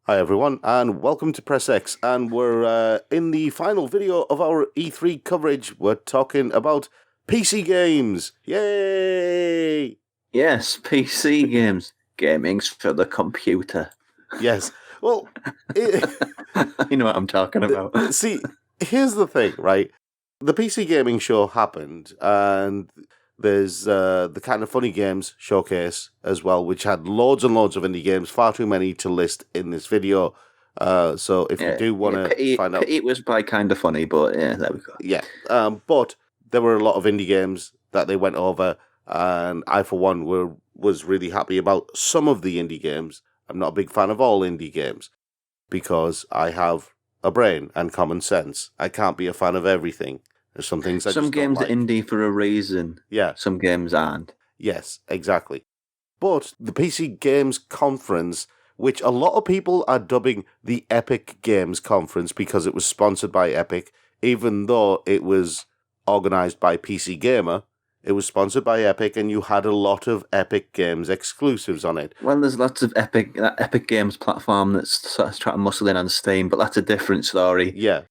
Hi everyone, and welcome to Press X, and we're in the final video of our E3 coverage. We're talking about PC games. Yay! Yes, PC games. Gaming's for the computer. Yes. Well, you know what I'm talking about. See, here's the thing, right? The PC gaming show happened, and there's the Kind of Funny Games showcase as well, which had loads and loads of indie games, far too many to list in this video. So if you do want to find out... It was by Kind of Funny, but yeah, there we go. Yeah, but there were a lot of indie games that they went over, and I, for one, was really happy about some of the indie games. I'm not a big fan of all indie games, because I have a brain and common sense. I can't be a fan of everything. There's some things I Some just don't games like. are indie for a reason. Yeah. Some games aren't. Yes, exactly. But the PC Games Conference, which a lot of people are dubbing the Epic Games Conference because it was sponsored by Epic, even though it was organised by PC Gamer, it was sponsored by Epic, and you had a lot of Epic Games exclusives on it. Well, there's lots of that Epic Games platform that's sort of trying to muscle in on Steam, but that's a different story. Yeah.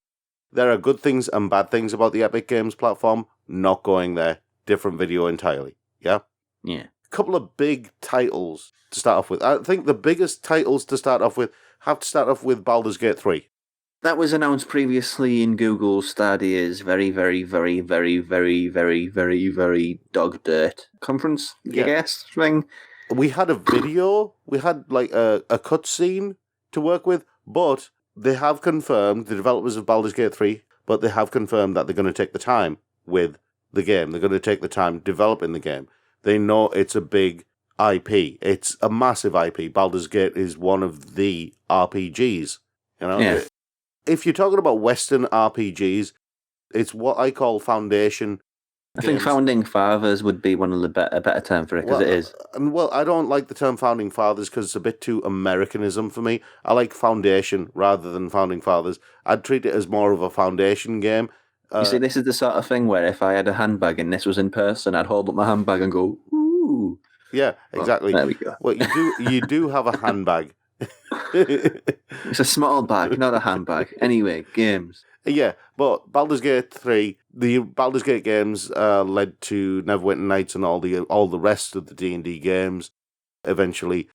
There are good things and bad things about the Epic Games platform. Not going there. Different video entirely. Yeah? Yeah. A couple of big titles to start off with. I think the biggest titles to start off with have to start off with Baldur's Gate 3. That was announced previously in Google Stadia's very, very, very, very, very, very, very, very dog dirt conference, I guess, thing. We had a video. We had like a cutscene to work with, but they have confirmed, the developers of Baldur's Gate 3, but they have confirmed that they're going to take the time with the game. They're going to take the time developing the game. They know it's a big IP. It's a massive IP. Baldur's Gate is one of the RPGs. You know, Yeah. If you're talking about Western RPGs, it's what I call Foundation. I think Founding Fathers would be one of the better term for it, because it is. And well, I don't like the term Founding Fathers because it's a bit too Americanism for me. I like Foundation rather than Founding Fathers. I'd treat it as more of a Foundation game. You see, this is the sort of thing where if I had a handbag and this was in person, I'd hold up my handbag and go, ooh. Yeah, exactly. Well, there we go. Well, you do have a handbag. It's a small bag, not a handbag. Anyway, games. Yeah, but Baldur's Gate 3, the Baldur's Gate games led to Neverwinter Nights and all the rest of the D&D games. Eventually,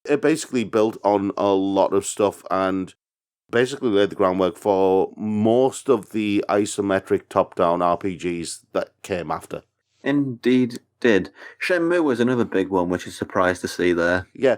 it basically built on a lot of stuff and basically laid the groundwork for most of the isometric top-down RPGs that came after. Indeed did. Shenmue was another big one, which is surprised to see there. Yeah.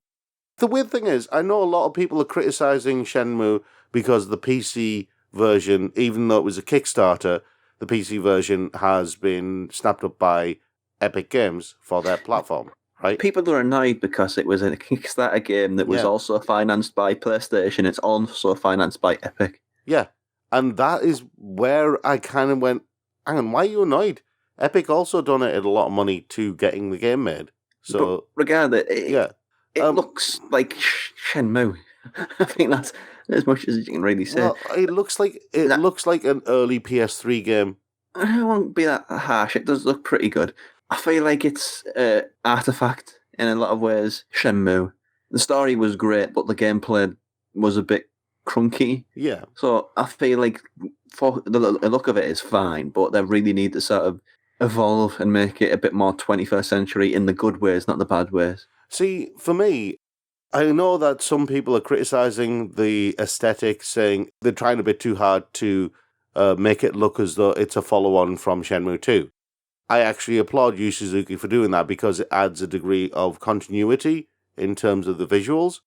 The weird thing is, I know a lot of people are criticising Shenmue because the PC version, even though it was a Kickstarter, the PC version has been snapped up by Epic Games for their platform, right? People are annoyed because it was a Kickstarter game that was also financed by PlayStation. It's also financed by Epic. Yeah, and that is where I kind of went, hang on, why are you annoyed? Epic also donated a lot of money to getting the game made. So, but regardless, it looks like Shenmue. I think that's as much as you can really say. Well, it looks like an early PS3 game. I won't be that harsh. It does look pretty good. I feel like it's Artifact in a lot of ways. Shenmue. The story was great, but the gameplay was a bit crunky. Yeah. So I feel like for the look of it is fine, but they really need to sort of evolve and make it a bit more 21st century in the good ways, not the bad ways. See, for me, I know that some people are criticising the aesthetic, saying they're trying a bit too hard to make it look as though it's a follow-on from Shenmue 2. I actually applaud Yu Suzuki for doing that because it adds a degree of continuity in terms of the visuals.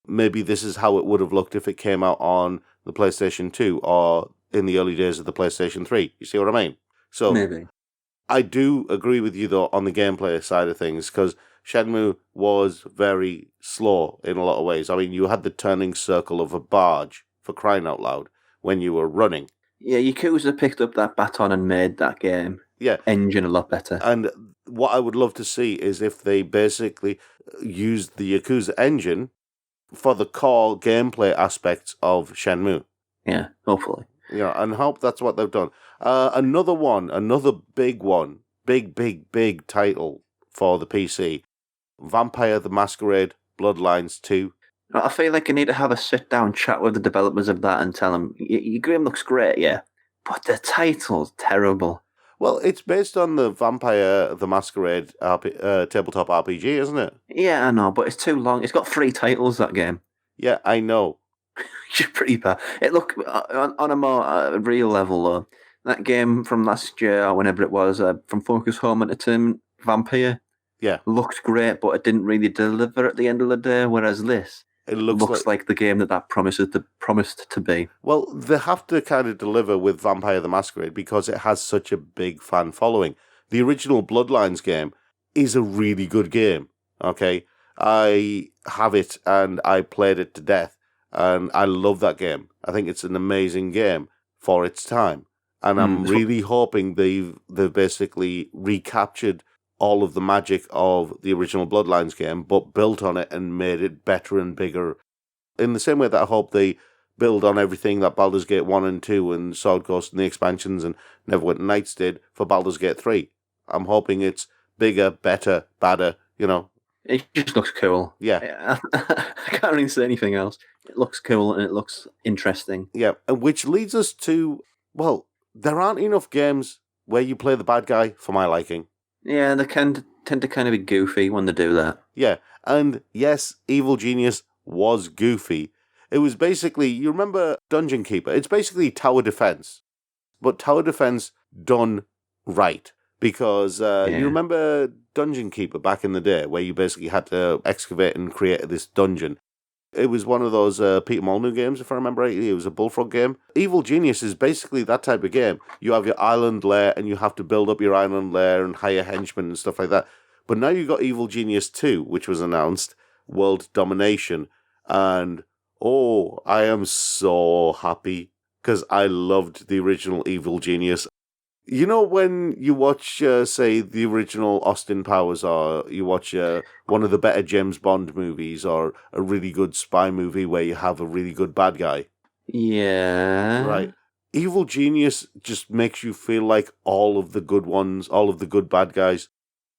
Maybe this is how it would have looked if it came out on the PlayStation 2 or in the early days of the PlayStation 3. You see what I mean? So maybe. I do agree with you, though, on the gameplay side of things, because Shenmue was very slow in a lot of ways. I mean, you had the turning circle of a barge, for crying out loud, when you were running. Yeah, Yakuza picked up that baton and made that game engine a lot better. And what I would love to see is if they basically used the Yakuza engine for the core gameplay aspects of Shenmue. Yeah, hopefully. Yeah, and hope that's what they've done. Another big one, big title for the PC, Vampire the Masquerade Bloodlines 2. I feel like I need to have a sit-down chat with the developers of that and tell them, your game looks great, yeah, but the title's terrible. Well, it's based on the Vampire the Masquerade tabletop RPG, isn't it? Yeah, I know, but it's too long. It's got 3 titles, that game. Yeah, I know. It's pretty bad. It looked, on a more real level, though, that game from last year, or whenever it was, from Focus Home Entertainment, Vampire, Yeah, looked great, but it didn't really deliver at the end of the day, whereas this it looks like the game that promised to be. Well, they have to kind of deliver with Vampire the Masquerade because it has such a big fan following. The original Bloodlines game is a really good game, okay? I have it and I played it to death, and I love that game. I think it's an amazing game for its time. And I'm really hoping they've basically recaptured all of the magic of the original Bloodlines game, but built on it and made it better and bigger. In the same way that I hope they build on everything that Baldur's Gate 1 and 2 and Sword Coast and the expansions and Neverwinter Nights did for Baldur's Gate 3. I'm hoping it's bigger, better, badder, you know. It just looks cool. Yeah. I can't really say anything else. It looks cool and it looks interesting. Yeah, and which leads us to, well, there aren't enough games where you play the bad guy for my liking. Yeah, they tend to kind of be goofy when they do that. Yeah, and yes, Evil Genius was goofy. It was basically, you remember Dungeon Keeper? It's basically tower defense, but tower defense done right. Because you remember Dungeon Keeper back in the day, where you basically had to excavate and create this dungeon. It was one of those Peter Molyneux games, if I remember rightly. It was a Bullfrog game. Evil Genius is basically that type of game. You have your island lair, and you have to build up your island lair and hire henchmen and stuff like that. But now you've got Evil Genius 2, which was announced, World Domination. And, oh, I am so happy, because I loved the original Evil Genius. You know when you watch, say, the original Austin Powers, or you watch one of the better James Bond movies, or a really good spy movie where you have a really good bad guy? Yeah. Right. Evil Genius just makes you feel like all of the good ones, all of the good bad guys,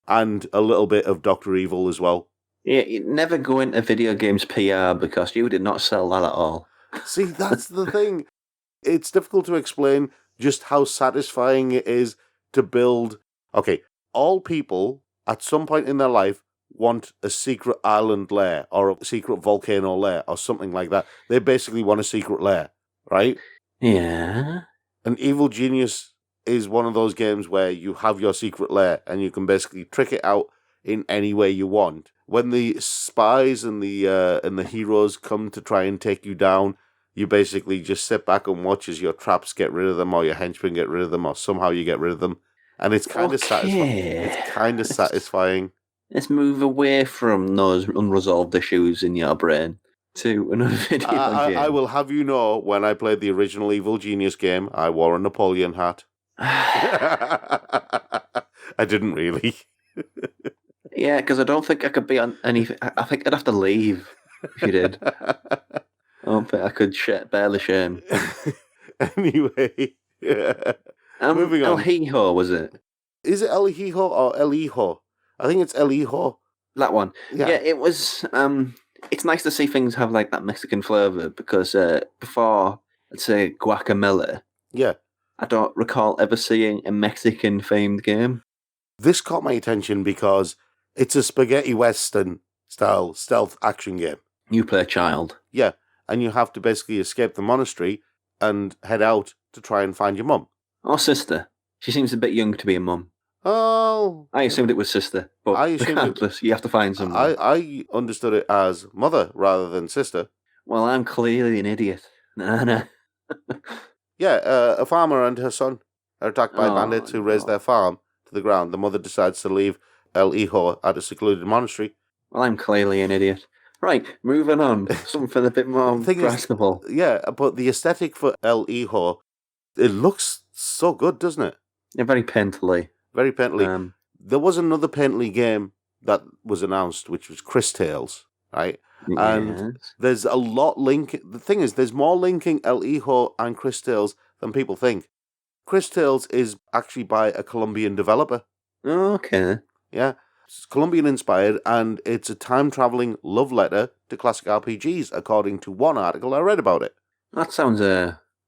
and a little bit of Dr. Evil as well. Yeah, you never go into video games PR because you did not sell that at all. See, that's the thing. It's difficult to explain just how satisfying it is to build. Okay, all people at some point in their life want a secret island lair or a secret volcano lair or something like that. They basically want a secret lair, right? Yeah. And Evil Genius is one of those games where you have your secret lair and you can basically trick it out in any way you want. When the spies and the heroes come to try and take you down, you basically just sit back and watch as your traps get rid of them, or your henchmen get rid of them, or somehow you get rid of them, and it's kind of satisfying. It's kind of satisfying. Let's move away from those unresolved issues in your brain to another video game. I will have you know, when I played the original Evil Genius game, I wore a Napoleon hat. I didn't really. Yeah, because I don't think I could be on anything. I think I'd have to leave if you did. I don't think I could bear the shame. Anyway, moving on. El Hijo, was it? Is it El Hijo or El Hijo? I think it's El Hijo. That one. Yeah, it was. It's nice to see things have like that Mexican flavour because before, let's say, Guacamole, yeah, I don't recall ever seeing a Mexican-themed game. This caught my attention because it's a spaghetti western style stealth action game. You play a child. Yeah, and you have to basically escape the monastery and head out to try and find your mum. Or sister. She seems a bit young to be a mum. Oh. I assumed it was sister, but I assumed you have to find someone. I understood it as mother rather than sister. Well, I'm clearly an idiot. Nah. Yeah, a farmer and her son are attacked by bandits who raze their farm to the ground. The mother decides to leave El Hijo at a secluded monastery. Well, I'm clearly an idiot. Right, moving on. Something a bit more graspable. Yeah, but the aesthetic for El Hijo, it looks so good, doesn't it? Yeah, very painterly. Very painterly. There was another painterly game that was announced, which was Chris Tales, right? Yes. And there's a lot the thing is, there's more linking El Hijo and Chris Tales than people think. Chris Tales is actually by a Colombian developer. Okay. Yeah. It's Colombian inspired, and it's a time-traveling love letter to classic RPGs, according to one article I read about it. That sounds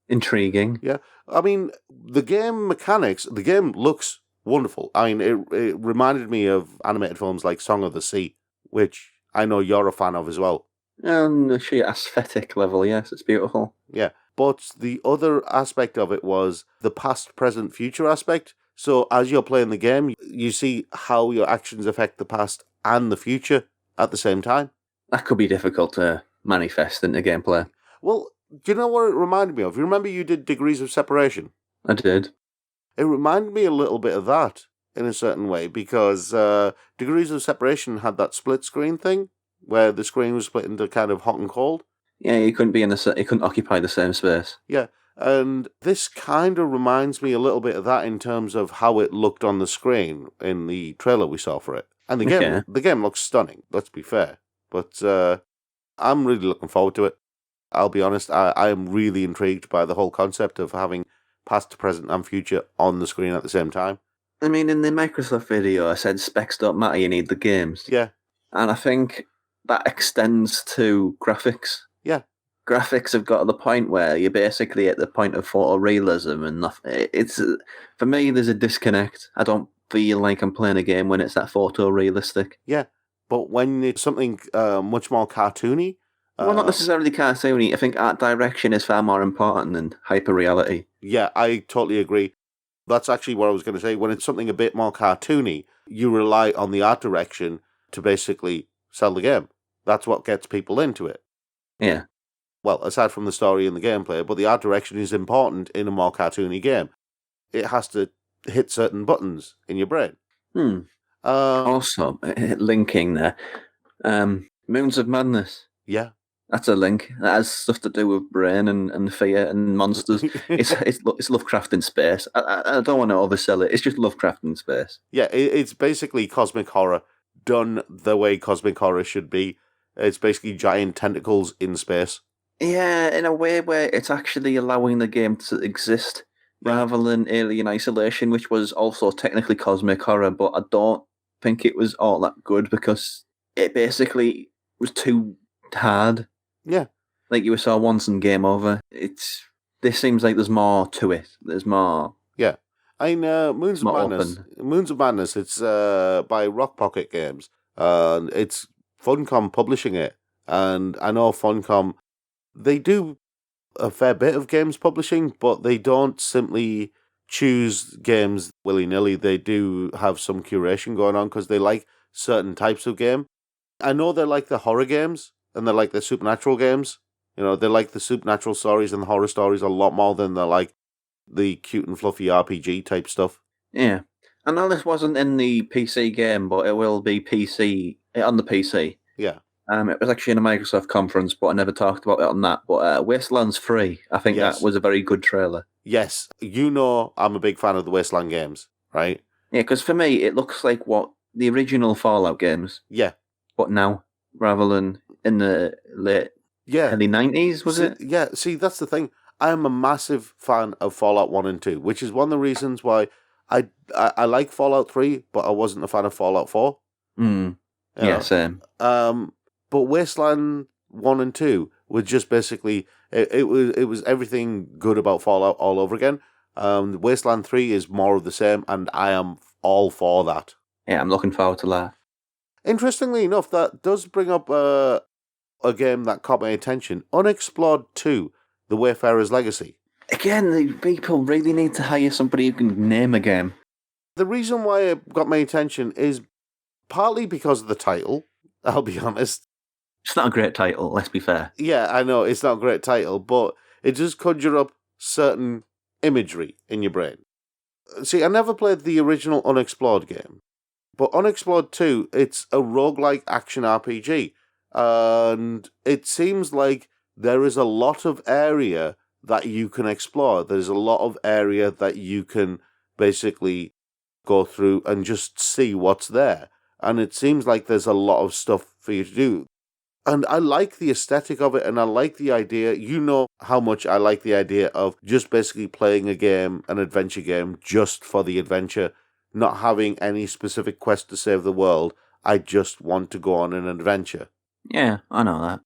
intriguing. Yeah, I mean, the game mechanics, the game looks wonderful. I mean, it reminded me of animated films like Song of the Sea, which I know you're a fan of as well. On the sheer aesthetic level, yes, it's beautiful. Yeah, but the other aspect of it was the past, present, future aspect. So as you're playing the game, you see how your actions affect the past and the future at the same time. That could be difficult to manifest into gameplay. Well, do you know what it reminded me of? You remember you did Degrees of Separation? I did. It reminded me a little bit of that in a certain way, because Degrees of Separation had that split screen thing where the screen was split into kind of hot and cold. Yeah, you couldn't be you couldn't occupy the same space. Yeah, and this kind of reminds me a little bit of that in terms of how it looked on the screen in the trailer we saw for it. And the game looks stunning, let's be fair. But I'm really looking forward to it. I'll be honest, I am really intrigued by the whole concept of having past, present, and future on the screen at the same time. I mean, in the Microsoft video, I said specs don't matter, you need the games. Yeah. And I think that extends to graphics. Yeah. Graphics have got to the point where you're basically at the point of photorealism and nothing. It's for me, there's a disconnect. I don't feel like I'm playing a game when it's that photorealistic. Yeah, but when it's something much more cartoony... well, not necessarily cartoony. I think art direction is far more important than hyperreality. Yeah, I totally agree. That's actually what I was going to say. When it's something a bit more cartoony, you rely on the art direction to basically sell the game. That's what gets people into it. Yeah. Well, aside from the story and the gameplay, but the art direction is important in a more cartoony game. It has to hit certain buttons in your brain. Also, linking there, Moons of Madness. Yeah. That's a link. That has stuff to do with brain and fear and monsters. It's Lovecraft in space. I don't want to oversell it. It's just Lovecraft in space. Yeah, it's basically cosmic horror done the way cosmic horror should be. It's basically giant tentacles in space. Yeah, in a way where it's actually allowing the game to exist rather than Alien Isolation, which was also technically cosmic horror, but I don't think it was all that good because it basically was too hard. Yeah. Like you saw once and game over. This seems like there's more to it. There's more. Yeah. I mean, Moons of Madness, it's by Rock Pocket Games. It's Funcom publishing it. And I know Funcom, they do a fair bit of games publishing, but they don't simply choose games willy-nilly. They do have some curation going on because they like certain types of game. I know they like the horror games, and they like the supernatural games. You know, they like the supernatural stories and the horror stories a lot more than they like the cute and fluffy RPG type stuff. Yeah. I know this wasn't in the PC game, but it will be on the PC. Yeah. It was actually in a Microsoft conference, but I never talked about it on that. But Wastelands 3, I think that was a very good trailer. Yes. You know I'm a big fan of the Wasteland games, right? Yeah, because for me, it looks like what the original Fallout games. Yeah. But now, rather than in the late early 90s, was it? Yeah, see, that's the thing. I am a massive fan of Fallout 1 and 2, which is one of the reasons why I like Fallout 3, but I wasn't a fan of Fallout 4. Yeah, same. But Wasteland 1 and 2 were just basically, it was everything good about Fallout all over again. Wasteland 3 is more of the same, and I am all for that. Yeah, I'm looking forward to that. Interestingly enough, that does bring up a game that caught my attention. Unexplored 2, The Wayfarer's Legacy. Again, the people really need to hire somebody who can name a game. The reason why it got my attention is partly because of the title, I'll be honest. It's not a great title, let's be fair. Yeah, I know, it's not a great title, but it does conjure up certain imagery in your brain. See, I never played the original Unexplored game, but Unexplored 2, it's a roguelike action RPG, and it seems like there is a lot of area that you can explore. There's a lot of area that you can basically go through and just see what's there. And it seems like there's a lot of stuff for you to do. And I like the aesthetic of it, and I like the idea. You know how much I like the idea of just basically playing a game, an adventure game, just for the adventure, not having any specific quest to save the world. I just want to go on an adventure. Yeah, I know that.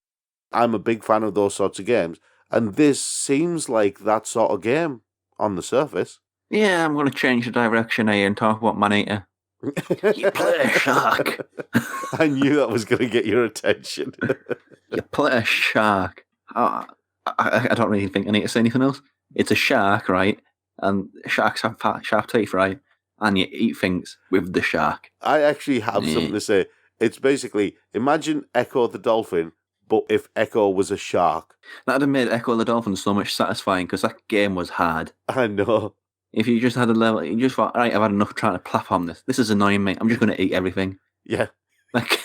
I'm a big fan of those sorts of games, and this seems like that sort of game on the surface. Yeah, I'm going to change the direction here and talk about Maneater. You play a shark. I knew that was going to get your attention. You play a shark. Oh, I don't really think I need to say anything else. It's a shark, right? And sharks have sharp teeth, right? And you eat things with the shark. I actually have something to say. It's basically, imagine Ecco the Dolphin, but if Ecco was a shark. That'd have made Ecco the Dolphin so much satisfying because that game was hard. I know. If you just had a level, you just thought, right, I've had enough trying to platform this. This is annoying me. I'm just going to eat everything. Yeah. That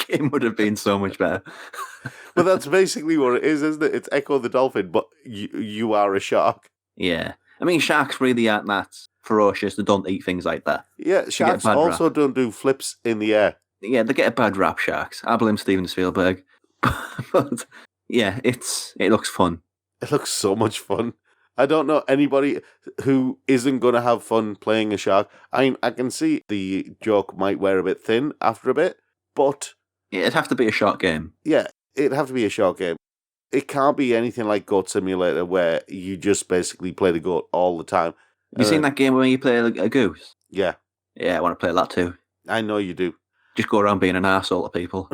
game would have been so much better. But that's basically what it is, isn't it? It's Ecco the Dolphin, but you are a shark. Yeah. I mean, sharks really aren't that ferocious. They don't eat things like that. Yeah, sharks also don't do flips in the air. Yeah, they get a bad rap, sharks. I blame Steven Spielberg. But yeah, it looks fun. It looks so much fun. I don't know anybody who isn't going to have fun playing a shark. I mean, I can see the joke might wear a bit thin after a bit, but... Yeah, it'd have to be a short game. Yeah, it'd have to be a short game. It can't be anything like Goat Simulator where you just basically play the goat all the time. Have you seen that game where you play a goose? Yeah. Yeah, I want to play that too. I know you do. Just go around being an arsehole to people.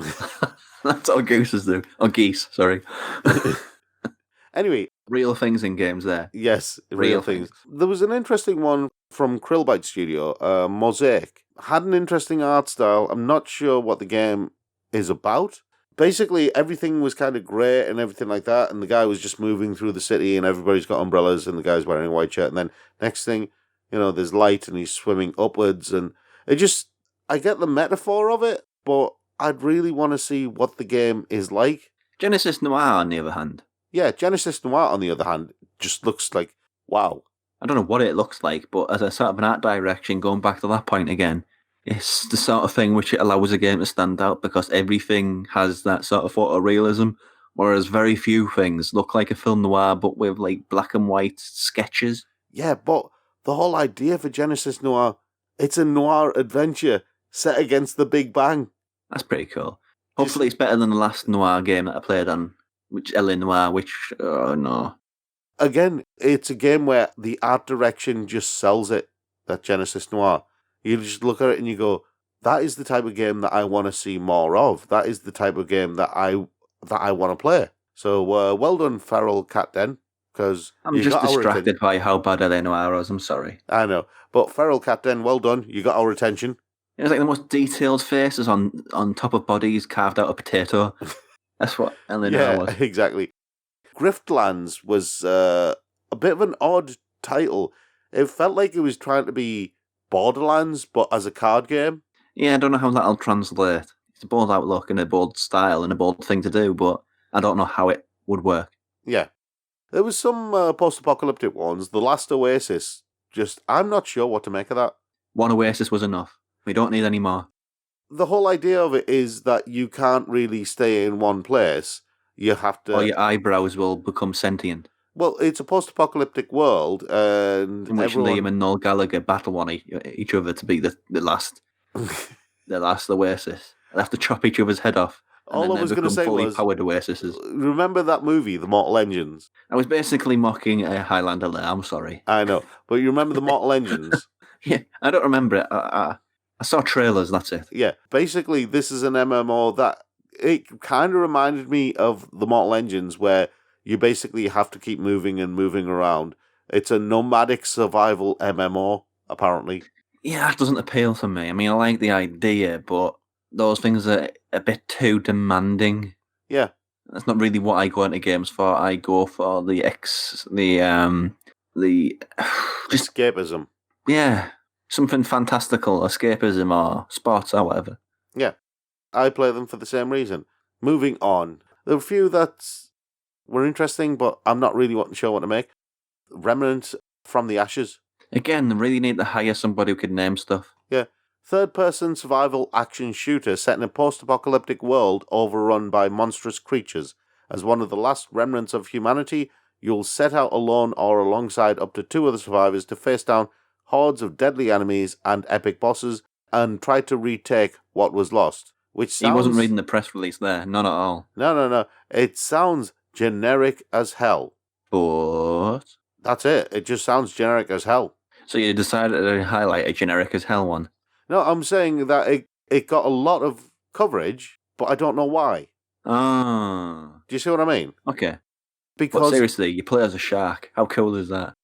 That's all gooses do. Or geese, sorry. Anyway. Real things in games there. Yes, real things. There was an interesting one from Krillbite Studio, Mosaic. Had an interesting art style. I'm not sure what the game is about. Basically, everything was kind of grey and everything like that, and the guy was just moving through the city, and everybody's got umbrellas, and the guy's wearing a white shirt, and then next thing, there's light, and he's swimming upwards, and it just... I get the metaphor of it, but I'd really want to see what the game is like. Genesis Noir, on the other hand. Yeah, Genesis Noir, on the other hand, just looks like, wow. I don't know what it looks like, but as a sort of an art direction, going back to that point again, it's the sort of thing which it allows a game to stand out because everything has that sort of photorealism, whereas very few things look like a film noir, but with like black and white sketches. Yeah, but the whole idea for Genesis Noir, it's a noir adventure set against the Big Bang. That's pretty cool. Hopefully it's better than the last noir game that I played on, which L.A. Noir, which, oh no. Again, it's a game where the art direction just sells it, that Genesis Noir. You just look at it and you go, that is the type of game that I want to see more of. That is the type of game that I want to play. So, well done, Feral Cat Den, because I'm just distracted by how bad L.A. Noir was, I'm sorry. I know. But Feral Cat Den, well done. You got our attention. It was like the most detailed faces on top of bodies carved out of potato. That's what L.A. Noir was. Yeah, exactly. Griftlands was a bit of an odd title. It felt like it was trying to be Borderlands, but as a card game. Yeah, I don't know how that'll translate. It's a bold outlook and a bold style and a bold thing to do, but I don't know how it would work. Yeah. There was some post-apocalyptic ones. The Last Oasis, I'm not sure what to make of that. One Oasis was enough. We don't need any more. The whole idea of it is that you can't really stay in one place. You have to... Or your eyebrows will become sentient. Well, it's a post-apocalyptic world, and in which Liam and Noel Gallagher battle on each other to be the last the last Oasis. They have to chop each other's head off. All I was going to say was, powered Oases. Remember that movie, The Mortal Engines? I was basically mocking a Highlander there, I'm sorry. I know, but you remember The Mortal Engines? Yeah, I don't remember it. I saw trailers, that's it. Yeah, basically this is an MMO that, it kind of reminded me of The Mortal Engines, where you basically have to keep moving and moving around. It's a nomadic survival MMO, apparently. Yeah, that doesn't appeal to me. I mean, I like the idea, but those things are a bit too demanding. Yeah. That's not really what I go into games for. I go for the escapism. Yeah. Something fantastical, escapism or sports or whatever. Yeah. I play them for the same reason. Moving on. There are a few that were interesting, but I'm not really sure what to make. Remnants from the Ashes. Again, they really need to hire somebody who can name stuff. Yeah. Third-person survival action shooter set in a post-apocalyptic world overrun by monstrous creatures. As one of the last remnants of humanity, you'll set out alone or alongside up to 2 other survivors to face down hordes of deadly enemies and epic bosses and try to retake what was lost. which sounds... He wasn't reading the press release there, not at all. No. It sounds generic as hell. But... That's it. It just sounds generic as hell. So you decided to highlight a generic as hell one? No, I'm saying that it got a lot of coverage, but I don't know why. Ah. Do you see what I mean? Okay. Because but seriously, you play as a shark. How cool is that?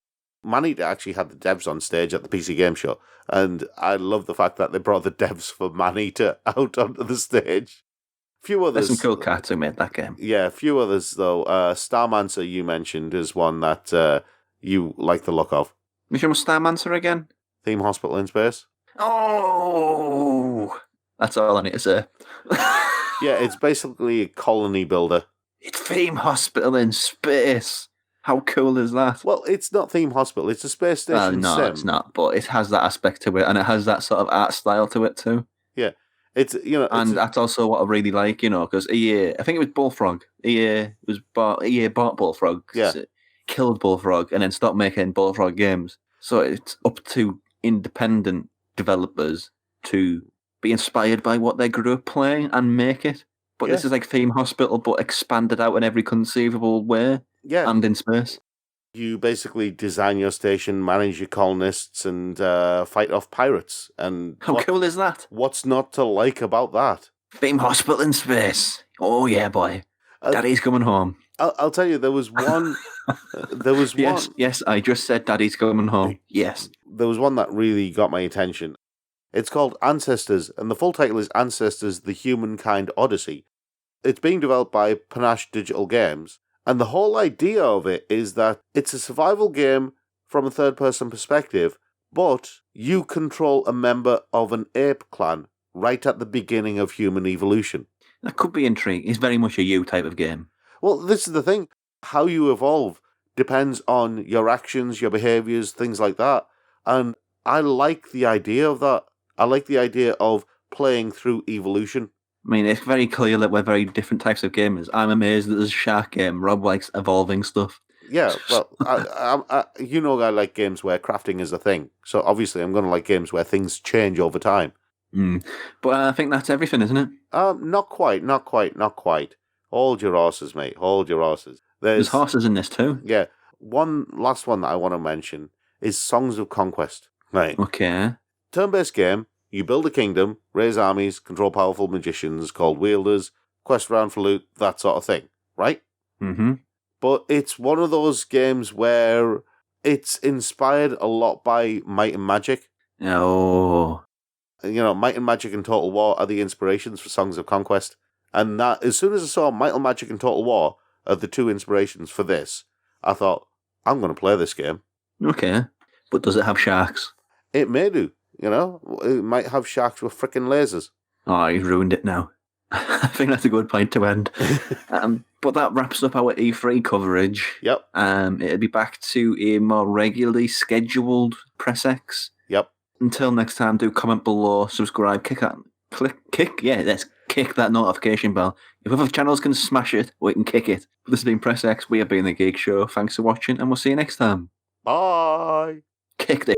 Maneater actually had the devs on stage at the PC Game Show, and I love the fact that they brought the devs for Maneater out onto the stage. Few others. There's some cool cats who made that game. Yeah, a few others though. Starmancer, you mentioned, is one that you like the look of. Which one was Starmancer again? Theme Hospital in Space. Oh, that's all I need to say. Yeah, it's basically a colony builder. It's Theme Hospital in Space. How cool is that? Well, it's not Theme Hospital. It's a space station no, sim. It's not. But it has that aspect to it, and it has that sort of art style to it too. Yeah, it's and that's also what I really like, because EA, I think it was Bullfrog. EA bought Bullfrog. Yeah. Killed Bullfrog and then stopped making Bullfrog games. So it's up to independent developers to be inspired by what they grew up playing and make it. But this is like Theme Hospital, but expanded out in every conceivable way. Yeah. And in space. You basically design your station, manage your colonists, and fight off pirates. And how cool is that? What's not to like about that? Theme Hospital in Space. Oh yeah, boy. Daddy's coming home. I'll tell you, there was one. Yes, I just said Daddy's coming home. Yes. There was one that really got my attention. It's called Ancestors, and the full title is Ancestors: The Humankind Odyssey. It's being developed by Panache Digital Games, and the whole idea of it is that it's a survival game from a third-person perspective, but you control a member of an ape clan right at the beginning of human evolution. That could be intriguing. It's very much a you type of game. Well, this is the thing. How you evolve depends on your actions, your behaviours, things like that. And I like the idea of that. I like the idea of playing through evolution. I mean, it's very clear that we're very different types of gamers. I'm amazed that there's a shark game. Rob likes evolving stuff. Yeah, well, I like games where crafting is a thing. So obviously I'm going to like games where things change over time. But I think that's everything, isn't it? Not quite. Hold your horses, mate. Hold your horses. There's horses in this too. Yeah. One last one that I want to mention is Songs of Conquest. Right. Okay. Turn-based game. You build a kingdom, raise armies, control powerful magicians called wielders, quest around for loot, that sort of thing. Right? Mm-hmm. But it's one of those games where it's inspired a lot by Might and Magic. Oh. Might and Magic and Total War are the inspirations for Songs of Conquest. And that, as soon as I saw Might and Magic and Total War are the two inspirations for this, I thought, I'm going to play this game. Okay. But does it have sharks? It may do. It might have sharks with frickin' lasers. Oh, you've ruined it now. I think that's a good point to end. But that wraps up our E3 coverage. Yep. It'll be back to a more regularly scheduled Press X. Yep. Until next time, do comment below, subscribe, kick that notification bell. If other channels can smash it, we can kick it. This has been Press X. We have been The Geek Show. Thanks for watching, and we'll see you next time. Bye. Kick this.